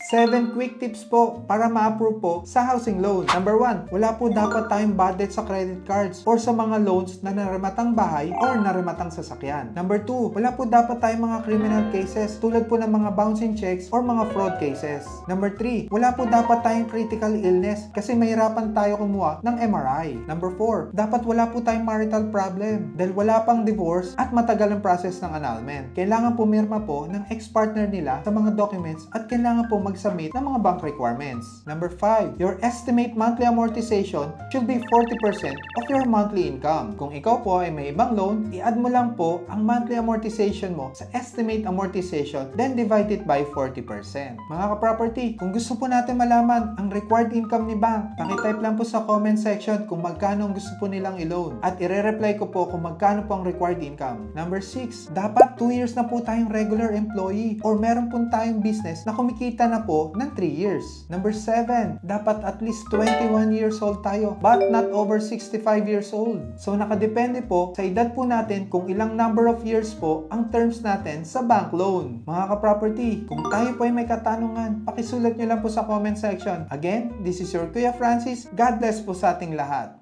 7 quick tips po para ma-approve po sa housing loan. Number 1, wala po dapat tayong budget sa credit cards or sa mga loans na naramatang bahay or naramatang sasakyan. Number 2, wala po dapat tayong mga criminal cases tulad po ng mga bouncing checks or mga fraud cases. Number 3, wala po dapat tayong critical illness kasi mahirapan tayo kumuha ng MRI. Number 4, dapat wala po tayong marital problem dahil wala pang divorce at matagal ang process ng annulment. Kailangan pumirma po ng ex-partner nila sa mga documents at kailangan po mag-submit ng mga bank requirements. Number 5, your estimate monthly amortization should be 40% of your monthly income. Kung ikaw po ay may ibang loan, i-add mo lang po ang monthly amortization mo sa estimate amortization then divide it by 40%. Mga ka-property, kung gusto po natin malaman ang required income ni bank, pakitype lang po sa comment section kung magkano ang gusto po nilang i-loan at ire-reply ko po kung magkano po ang required income. Number 6, dapat 2 years na po tayong regular employee or meron po tayong business na kumikita na po ng 3 years. Number 7, dapat at least 21 years old tayo but not over 65 years old. So nakadepende po sa edad po natin kung ilang number of years po ang terms natin sa bank loan. Mga ka-property, kung tayo po ay may katanungan, pakisulat nyo lang po sa comment section. Again, this is your Kuya Francis. God bless po sa ating lahat.